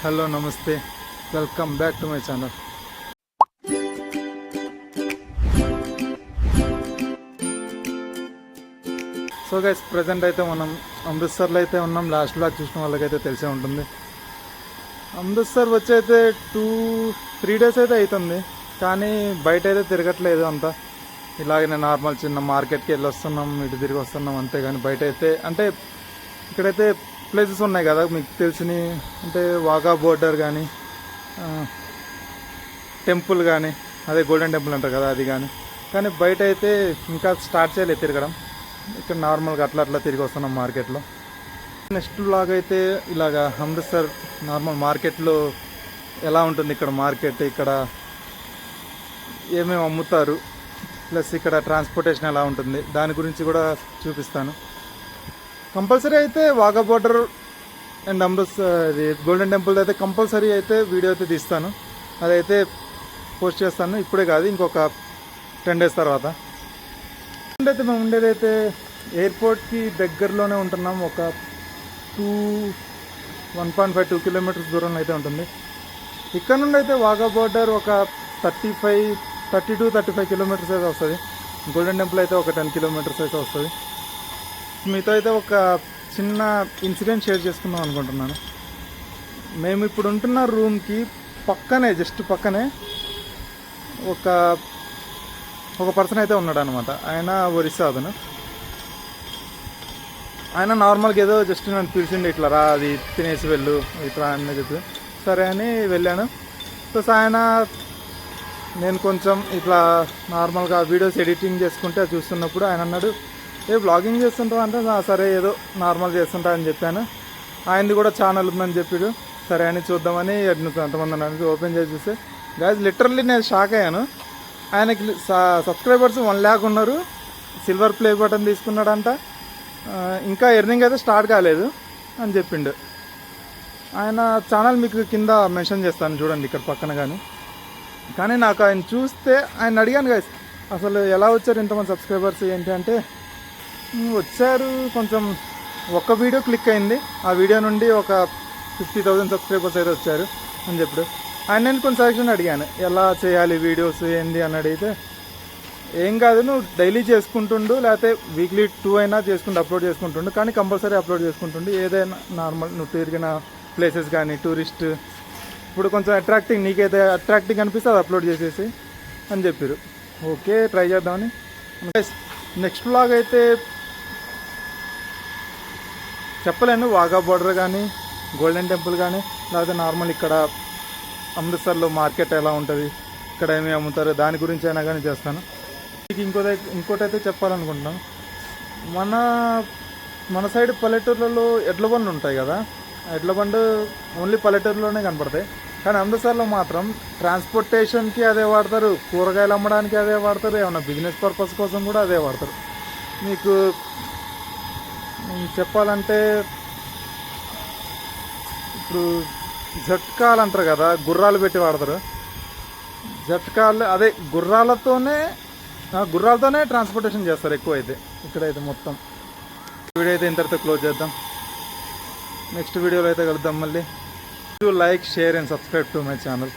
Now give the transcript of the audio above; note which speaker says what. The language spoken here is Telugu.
Speaker 1: హలో నమస్తే, welcome back to my channel. So guys, present అయితే మనం అమృత్సర్లో అయితే ఉన్నాం. లాస్ట్ బ్లాగ్ చూసిన వాళ్ళకైతే తెలిసే ఉంటుంది. అమృత్సర్ వచ్చి అయితే 2-3 డేస్ అయితే అవుతుంది, కానీ బయట అయితే తిరగట్లేదు అంతా. ఇలాగనే నార్మల్ చిన్న మార్కెట్కి వెళ్ళి వస్తున్నాం, ఇటు తిరిగి వస్తున్నాం అంతే. కానీ బయట అయితే అంటే ఇక్కడైతే ప్లేసెస్ ఉన్నాయి కదా మీకు తెలిసిన, అంటే వాఘా బోర్డర్ కానీ, టెంపుల్ కానీ, అదే గోల్డెన్ టెంపుల్ అంటారు కదా అది కానీ బయట అయితే ఇంకా స్టార్ట్ చేయలేదు తిరగడం. ఇక్కడ నార్మల్గా అట్లా తిరిగి వస్తున్నాం మార్కెట్లో. నెక్స్ట్ బ్లాగ్ అయితే ఇలాగా అమృత్సర్ నార్మల్ మార్కెట్లో ఎలా ఉంటుంది, ఇక్కడ మార్కెట్, ఇక్కడ ఏమేమి అమ్ముతారు, ప్లస్ ఇక్కడ ట్రాన్స్పోర్టేషన్ ఎలా ఉంటుంది దాని గురించి కూడా చూపిస్తాను. కంపల్సరీ అయితే Wagah border and Amritsar golden temple అయితే కంపల్సరీ అయితే వీడియో అయితే తీస్తాను. అదైతే పోస్ట్ చేస్తాను, ఇప్పుడే కాదు ఇంకొక 10 డేస్ తర్వాత. అయితే మేము ఉండేదైతే ఎయిర్పోర్ట్కి దగ్గరలోనే ఉంటున్నాం. ఒక 1.5-2 కిలోమీటర్స్ దూరంలో అయితే ఉంటుంది. ఇక్కడ నుండి అయితే వాఘా బోర్డర్ ఒక 30-35 కిలోమీటర్స్ అయితే వస్తుంది. గోల్డెన్ టెంపుల్ అయితే ఒక 10 కిలోమీటర్స్ అయితే వస్తుంది. మీతో అయితే ఒక చిన్న ఇన్సిడెంట్ షేర్ చేసుకుందాం అనుకుంటున్నాను. మేము ఇప్పుడు ఉంటున్న రూమ్కి పక్కనే, జస్ట్ పక్కనే ఒక పర్సన్ అయితే ఉన్నాడు అనమాట. ఆయన ఒరిస్సా అతను. ఆయన నార్మల్గా ఏదో జస్ట్ నన్ను పిలిచిండి, ఇట్లా రా అది తినేసి వెళ్ళు ఇట్లా అని చెప్పి, సరే అని వెళ్ళాను. ప్లస్ ఆయన నేను కొంచెం ఇట్లా నార్మల్గా వీడియోస్ ఎడిటింగ్ చేసుకుంటే చూస్తున్నప్పుడు ఆయన అన్నాడు, బ్లాగింగ్ చేస్తుంటావు అంటే, సరే ఏదో నార్మల్ చేస్తుంటా అని చెప్పాను. ఆయనది కూడా ఛానల్ ఉందని చెప్పాడు. సరే అని చూద్దామని అంతమంది అన్నాను. ఓపెన్ చేసి చూస్తే గాయస్ లిటరల్లీ నేను షాక్ అయ్యాను. ఆయనకి సబ్స్క్రైబర్స్ 1 lakh ఉన్నారు. సిల్వర్ ప్లే బటన్ తీసుకున్నాడంట. ఇంకా ఎర్నింగ్ అయితే స్టార్ట్ కాలేదు అని చెప్పిండు. ఆయన ఛానల్ మీకు కింద మెన్షన్ చేస్తాను చూడండి, ఇక్కడ పక్కన. కానీ నాకు ఆయన చూస్తే ఆయన అడిగాను, గాయస్ అసలు ఎలా వచ్చారు ఇంతమంది సబ్స్క్రైబర్స్ ఏంటి అంటే, వచ్చారు కొంచెం ఒక్క వీడియో క్లిక్ అయింది, ఆ వీడియో నుండి ఒక 50,000 సబ్స్క్రైబర్స్ అయితే వచ్చారు అని చెప్పాడు. ఆయన నేను కొంచెం సజెషన్ అడిగాను, ఎలా చేయాలి వీడియోస్ ఏంది అని అడిగితే, ఏం కాదు నువ్వు డైలీ చేసుకుంటుండు, లేకపోతే వీక్లీ 2 అయినా చేసుకుంటూ అప్లోడ్ చేసుకుంటుండు, కానీ కంపల్సరీ అప్లోడ్ చేసుకుంటుండు. ఏదైనా నార్మల్ నువ్వు తిరిగిన ప్లేసెస్ కానీ, టూరిస్ట్ ఇప్పుడు కొంచెం నీకైతే అట్రాక్టింగ్ అనిపిస్తే అది అప్లోడ్ చేసేసి అని చెప్పారు. ఓకే, ట్రై చేద్దామని. నెక్స్ట్ వ్లాగ్ అయితే చెప్పలేను, వాఘా బోర్డర్ కానీ, గోల్డెన్ టెంపుల్ కానీ, లేకపోతే నార్మల్ ఇక్కడ అమృత్సర్లో మార్కెట్ ఎలా ఉంటుంది, ఇక్కడ ఏమి అమ్ముతారు దాని గురించి అయినా కానీ చేస్తాను. ఇంకోటైతే చెప్పాలనుకుంటున్నాను. మన సైడ్ పల్లెటూర్లలో ఎడ్ల బండ్లు ఉంటాయి కదా, ఎడ్ల బండు ఓన్లీ పల్లెటూరులోనే కనపడతాయి. కానీ అమృత్సర్లో మాత్రం ట్రాన్స్పోర్టేషన్కి అదే వాడతారు, కూరగాయలు అమ్మడానికి అదే వాడతారు, ఏమన్నా బిజినెస్ పర్పస్ కోసం కూడా అదే వాడతారు. మీకు చెప్పాలంటే ఇప్పుడు జట్కాలు అంటారు కదా, గుర్రాలు పెట్టి వాడతారు. జట్కాలు అదే గుర్రాలతోనే ట్రాన్స్పోర్టేషన్ చేస్తారు ఎక్కువ అయితే ఇక్కడైతే. మొత్తం వీడియో అయితే ఇంతటితో క్లోజ్ చేద్దాం. నెక్స్ట్ వీడియోలో అయితే కలుద్దాం మళ్ళీ. Like, share and subscribe to my channel.